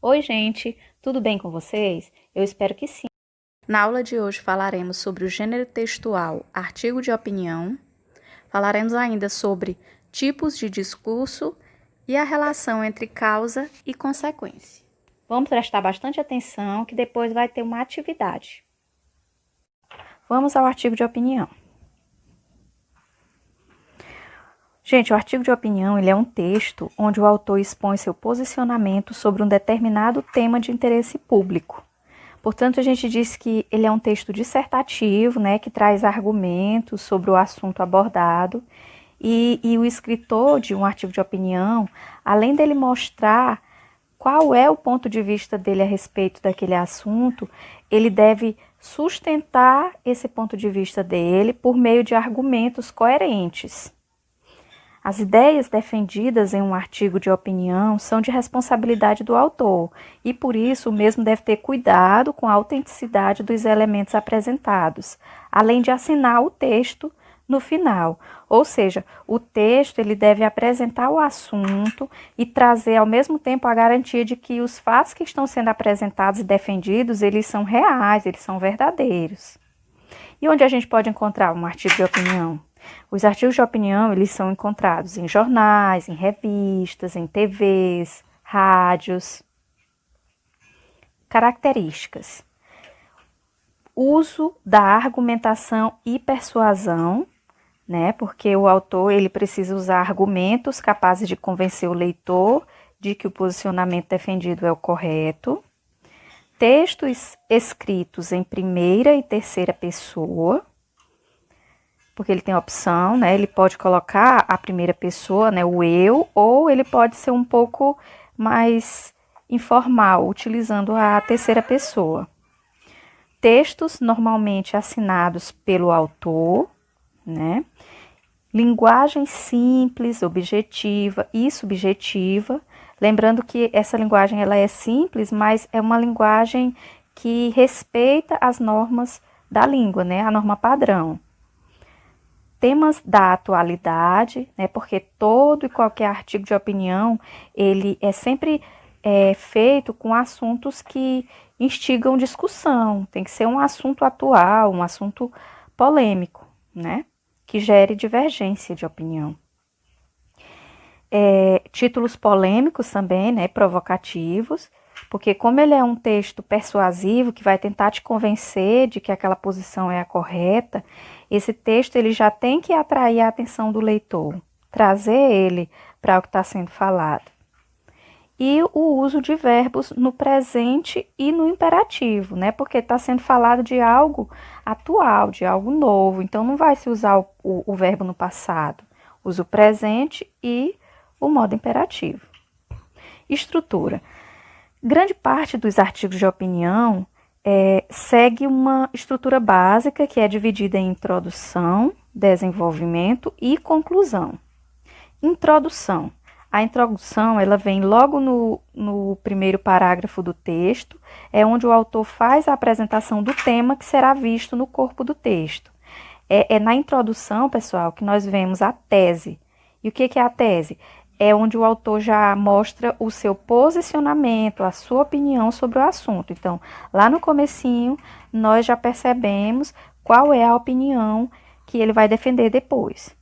Oi, gente, tudo bem com vocês? Eu espero que sim. Na aula de hoje falaremos sobre o gênero textual, artigo de opinião, falaremos ainda sobre tipos de discurso e a relação entre causa e consequência. Vamos prestar bastante atenção que depois vai ter uma atividade. Vamos ao artigo de opinião. Gente, o artigo de opinião ele é um texto onde o autor expõe seu posicionamento sobre um determinado tema de interesse público. Portanto, a gente diz que ele é um texto dissertativo, né, que traz argumentos sobre o assunto abordado. E o escritor de um artigo de opinião, além dele mostrar qual é o ponto de vista dele a respeito daquele assunto, ele deve sustentar esse ponto de vista dele por meio de argumentos coerentes. As ideias defendidas em um artigo de opinião são de responsabilidade do autor e, por isso, o mesmo deve ter cuidado com a autenticidade dos elementos apresentados, além de assinar o texto no final. Ou seja, o texto ele deve apresentar o assunto e trazer ao mesmo tempo a garantia de que os fatos que estão sendo apresentados e defendidos, eles são reais, eles são verdadeiros. E onde a gente pode encontrar um artigo de opinião? Os artigos de opinião, eles são encontrados em jornais, em revistas, em TVs, rádios. Características. Uso da argumentação e persuasão, né? Porque o autor, ele precisa usar argumentos capazes de convencer o leitor de que o posicionamento defendido é o correto. Textos escritos em primeira e terceira pessoa, porque ele tem a opção, né? Ele pode colocar a primeira pessoa, né? O eu, ou ele pode ser um pouco mais informal, utilizando a terceira pessoa. Textos normalmente assinados pelo autor, né? Linguagem simples, objetiva e subjetiva. Lembrando que essa linguagem ela é simples, mas é uma linguagem que respeita as normas da língua, né? A norma padrão. Temas da atualidade, né, porque todo e qualquer artigo de opinião, ele é sempre feito com assuntos que instigam discussão, tem que ser um assunto atual, um assunto polêmico, né, que gere divergência de opinião. Títulos polêmicos também, né, provocativos, porque como ele é um texto persuasivo que vai tentar te convencer de que aquela posição é a correta, esse texto ele já tem que atrair a atenção do leitor, trazer ele para o que está sendo falado. E o uso de verbos no presente e no imperativo, né? Porque está sendo falado de algo atual, de algo novo, então não vai se usar o verbo no passado. Usa o presente e o modo imperativo. Estrutura. Grande parte dos artigos de opinião segue uma estrutura básica que é dividida em introdução, desenvolvimento e conclusão. Introdução. A introdução ela vem logo no primeiro parágrafo do texto, é onde o autor faz a apresentação do tema que será visto no corpo do texto. É na introdução, pessoal, que nós vemos a tese. E o que é a tese? É onde o autor já mostra o seu posicionamento, a sua opinião sobre o assunto. Então, lá no comecinho, nós já percebemos qual é a opinião que ele vai defender depois.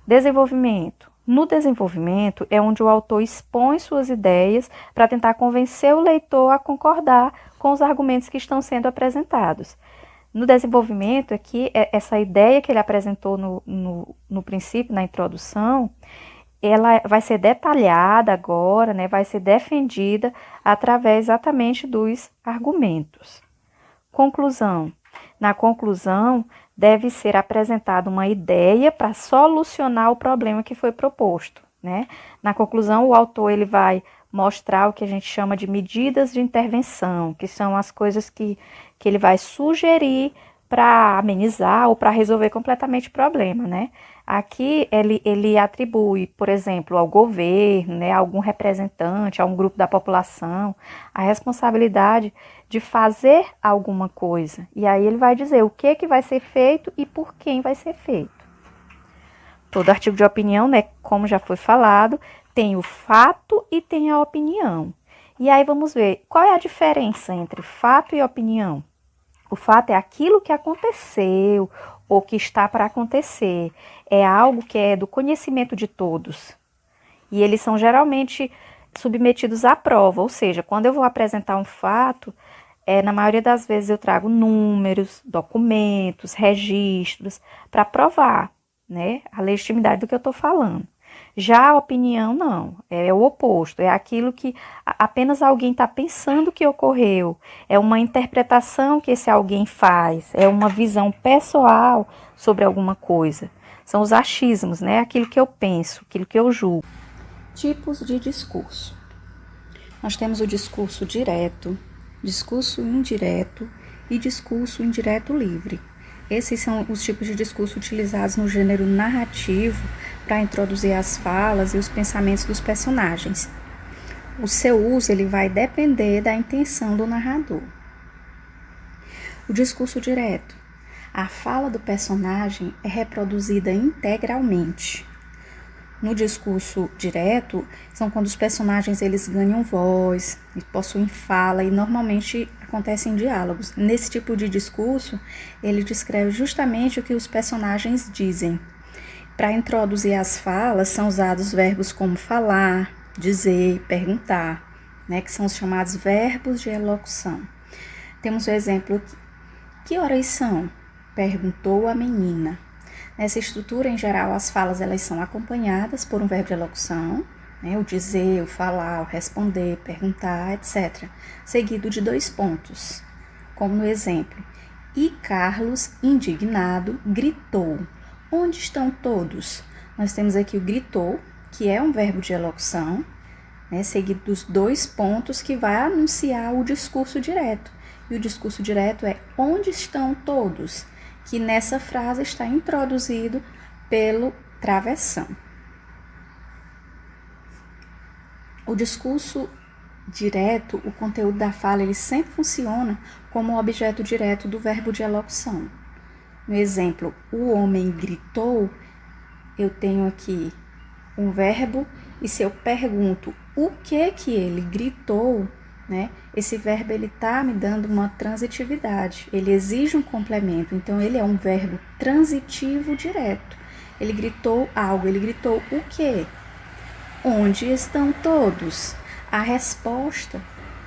Desenvolvimento. No desenvolvimento é onde o autor expõe suas ideias para tentar convencer o leitor a concordar com os argumentos que estão sendo apresentados. No desenvolvimento, aqui, essa ideia que ele apresentou no princípio, na introdução, ela vai ser detalhada agora, né, vai ser defendida através exatamente dos argumentos. Conclusão. Na conclusão, deve ser apresentada uma ideia para solucionar o problema que foi proposto, né? Na conclusão, o autor ele vai mostrar o que a gente chama de medidas de intervenção, que são as coisas que ele vai sugerir para amenizar ou para resolver completamente o problema, né? Aqui ele atribui, por exemplo, ao governo, né, a algum representante, a um grupo da população, a responsabilidade de fazer alguma coisa. E aí ele vai dizer o que vai ser feito e por quem vai ser feito. Todo artigo de opinião, né, como já foi falado, tem o fato e tem a opinião. E aí vamos ver qual é a diferença entre fato e opinião. O fato é aquilo que aconteceu ou que está para acontecer. É algo que é do conhecimento de todos. E eles são geralmente submetidos à prova, ou seja, quando eu vou apresentar um fato, na maioria das vezes eu trago números, documentos, registros para provar, né, a legitimidade do que eu estou falando. Já a opinião não, é o oposto, é aquilo que apenas alguém está pensando que ocorreu, é uma interpretação que esse alguém faz, é uma visão pessoal sobre alguma coisa. São os achismos, né, aquilo que eu penso, aquilo que eu julgo. Tipos de discurso. Nós temos o discurso direto, discurso indireto e discurso indireto livre. Esses são os tipos de discurso utilizados no gênero narrativo para introduzir as falas e os pensamentos dos personagens. O seu uso ele vai depender da intenção do narrador. O discurso direto. A fala do personagem é reproduzida integralmente. No discurso direto, são quando os personagens eles ganham voz, possuem fala e normalmente acontecem diálogos. Nesse tipo de discurso, ele descreve justamente o que os personagens dizem. Para introduzir as falas, são usados verbos como falar, dizer, perguntar, né, que são os chamados verbos de elocução. Temos o exemplo aqui. Que horas são? Perguntou a menina. Nessa estrutura, em geral, as falas elas são acompanhadas por um verbo de elocução, né, o dizer, o falar, o responder, perguntar, etc., seguido de 2 pontos, como no exemplo. E Carlos, indignado, gritou. Onde estão todos? Nós temos aqui o gritou, que é um verbo de elocução, né, seguido dos 2 pontos que vai anunciar o discurso direto. E o discurso direto é onde estão todos? Que nessa frase está introduzido pelo travessão. O discurso direto, o conteúdo da fala, ele sempre funciona como objeto direto do verbo de elocução. No exemplo, o homem gritou, eu tenho aqui um verbo e se eu pergunto o que ele gritou, né? Esse verbo ele está me dando uma transitividade, ele exige um complemento, então ele é um verbo transitivo direto. Ele gritou algo, ele gritou o quê? Onde estão todos? A resposta,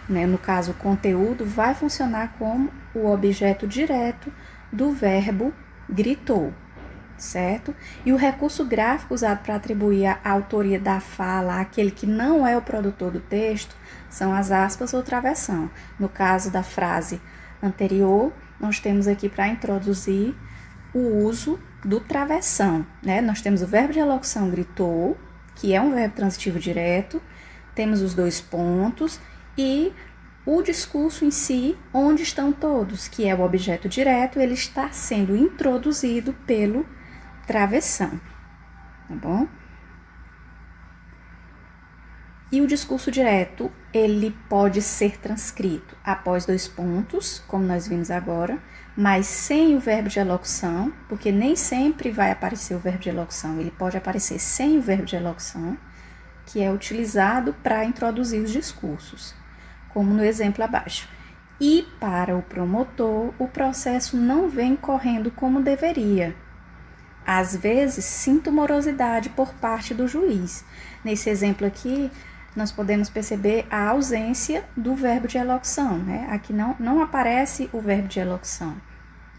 né, no caso o conteúdo, vai funcionar como o objeto direto do verbo gritou, certo? E o recurso gráfico usado para atribuir a autoria da fala àquele que não é o produtor do texto são as aspas ou travessão. No caso da frase anterior, nós temos aqui para introduzir o uso do travessão, né? Nós temos o verbo de elocução gritou, que é um verbo transitivo direto, temos os 2 pontos e o discurso em si, onde estão todos, que é o objeto direto, ele está sendo introduzido pelo travessão, tá bom? E o discurso direto, ele pode ser transcrito após 2 pontos, como nós vimos agora, mas sem o verbo de elocução, porque nem sempre vai aparecer o verbo de elocução, ele pode aparecer sem o verbo de elocução, que é utilizado para introduzir os discursos, como no exemplo abaixo. E para o promotor, o processo não vem correndo como deveria. Às vezes, sinto morosidade por parte do juiz. Nesse exemplo aqui, nós podemos perceber a ausência do verbo de elocução, né? Aqui não aparece o verbo de elocução.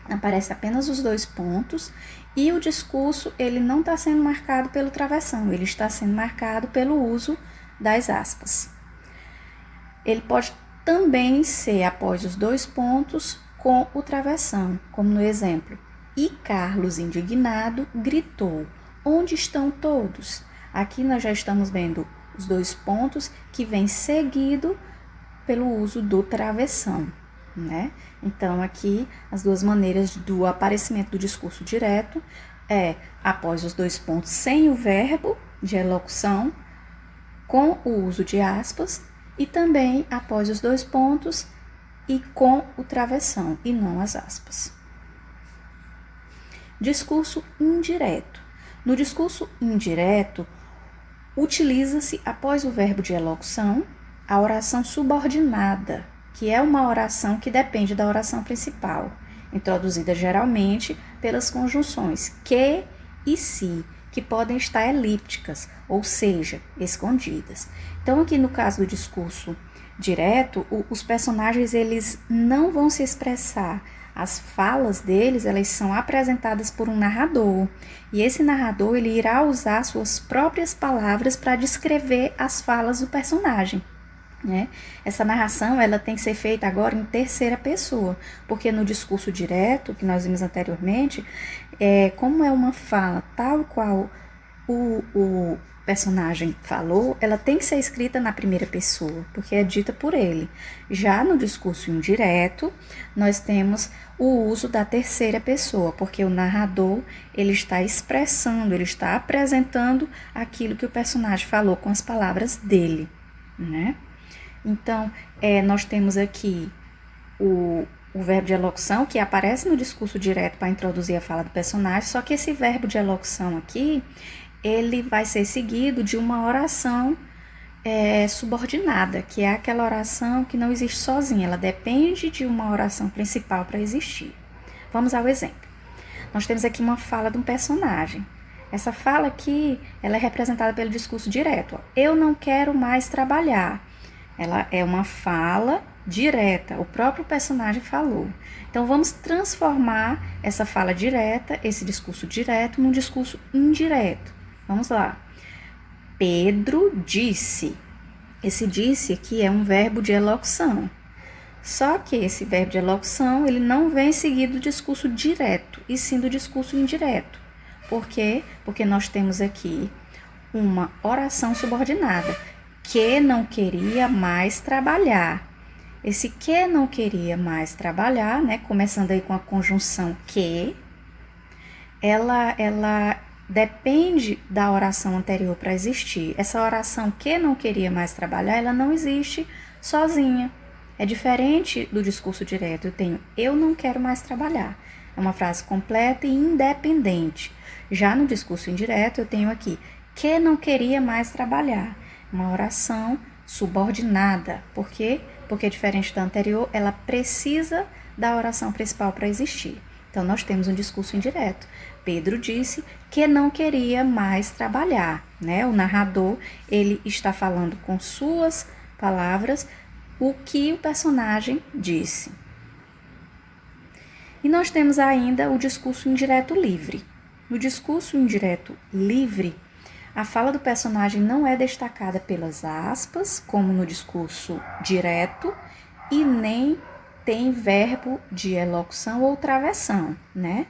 Aparece apenas os 2 pontos e o discurso ele não está sendo marcado pelo travessão, ele está sendo marcado pelo uso das aspas. Ele pode também ser após os 2 pontos com o travessão, como no exemplo. E Carlos, indignado, gritou, onde estão todos? Aqui nós já estamos vendo os 2 pontos que vem seguido pelo uso do travessão, né? Então, aqui, as 2 maneiras do aparecimento do discurso direto é após os 2 pontos sem o verbo de elocução, com o uso de aspas, e também após os 2 pontos e com o travessão, e não as aspas. Discurso indireto. No discurso indireto, utiliza-se, após o verbo de elocução, a oração subordinada, que é uma oração que depende da oração principal, introduzida geralmente pelas conjunções que e se, que podem estar elípticas, ou seja, escondidas. Então, aqui no caso do discurso direto, os personagens eles não vão se expressar. As falas deles, elas são apresentadas por um narrador. E esse narrador, ele irá usar suas próprias palavras para descrever as falas do personagem, né? Essa narração, ela tem que ser feita agora em terceira pessoa, porque no discurso direto, que nós vimos anteriormente, como é uma fala tal qual o personagem falou, ela tem que ser escrita na primeira pessoa, porque é dita por ele. Já no discurso indireto, nós temos o uso da terceira pessoa, porque o narrador, ele está expressando, ele está apresentando aquilo que o personagem falou com as palavras dele, né? Então, nós temos aqui o verbo de elocução, que aparece no discurso direto para introduzir a fala do personagem, só que esse verbo de elocução aqui, ele vai ser seguido de uma oração subordinada, que é aquela oração que não existe sozinha, ela depende de uma oração principal para existir. Vamos ao exemplo. Nós temos aqui uma fala de um personagem. Essa fala aqui, ela é representada pelo discurso direto. Ó. Eu não quero mais trabalhar. Ela é uma fala direta, o próprio personagem falou. Então, vamos transformar essa fala direta, esse discurso direto, num discurso indireto. Vamos lá. Pedro disse. Esse disse aqui é um verbo de elocução. Só que esse verbo de elocução, ele não vem seguido do discurso direto, e sim do discurso indireto. Por quê? Porque nós temos aqui uma oração subordinada, que não queria mais trabalhar. Esse que não queria mais trabalhar, né, começando aí com a conjunção que, ela depende da oração anterior para existir. Essa oração que não queria mais trabalhar, ela não existe sozinha. É diferente do discurso direto. Eu tenho eu não quero mais trabalhar. É uma frase completa e independente. Já no discurso indireto, eu tenho aqui que não queria mais trabalhar. Uma oração subordinada. Por quê? Porque, diferente da anterior, ela precisa da oração principal para existir. Então, nós temos um discurso indireto. Pedro disse que não queria mais trabalhar, né? O narrador, ele está falando com suas palavras o que o personagem disse. E nós temos ainda o discurso indireto livre. No discurso indireto livre, a fala do personagem não é destacada pelas aspas, como no discurso direto, e nem tem verbo de elocução ou travessão, né?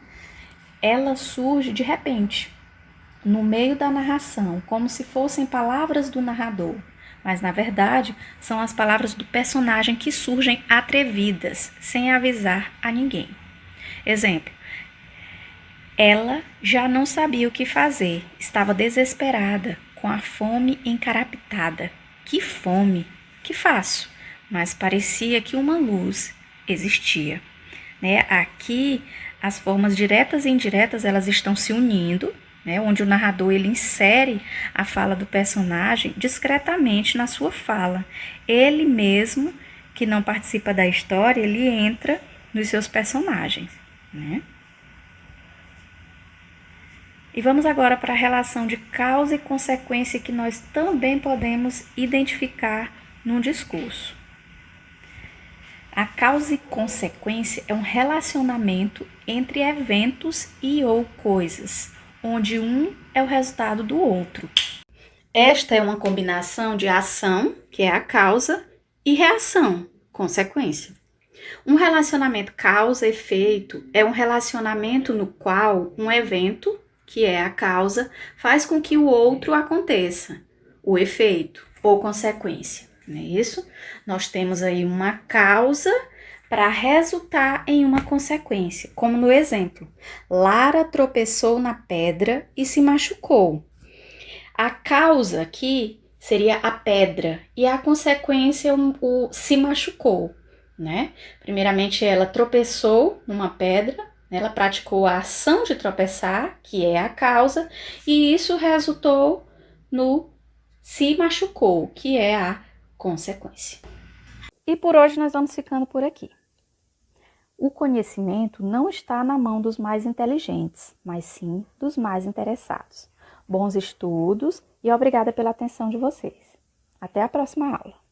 Ela surge de repente, no meio da narração, como se fossem palavras do narrador, mas na verdade são as palavras do personagem que surgem atrevidas, sem avisar a ninguém. Exemplo. Ela já não sabia o que fazer, estava desesperada, com a fome encarapitada. Que fome! Que faço? Mas parecia que uma luz existia. Né? Aqui, as formas diretas e indiretas, elas estão se unindo, né? Onde o narrador ele insere a fala do personagem discretamente na sua fala. Ele mesmo, que não participa da história, ele entra nos seus personagens, né? E vamos agora para a relação de causa e consequência que nós também podemos identificar num discurso. A causa e consequência é um relacionamento entre eventos e ou coisas, onde um é o resultado do outro. Esta é uma combinação de ação, que é a causa, e reação, consequência. Um relacionamento causa-efeito é um relacionamento no qual um evento, que é a causa, faz com que o outro aconteça, o efeito ou consequência, não é isso? Nós temos aí uma causa para resultar em uma consequência, como no exemplo, Lara tropeçou na pedra e se machucou. A causa aqui seria a pedra e a consequência o se machucou, né? Primeiramente ela tropeçou numa pedra, ela praticou a ação de tropeçar, que é a causa, e isso resultou no se machucou, que é a consequência. E por hoje nós vamos ficando por aqui. O conhecimento não está na mão dos mais inteligentes, mas sim dos mais interessados. Bons estudos e obrigada pela atenção de vocês. Até a próxima aula.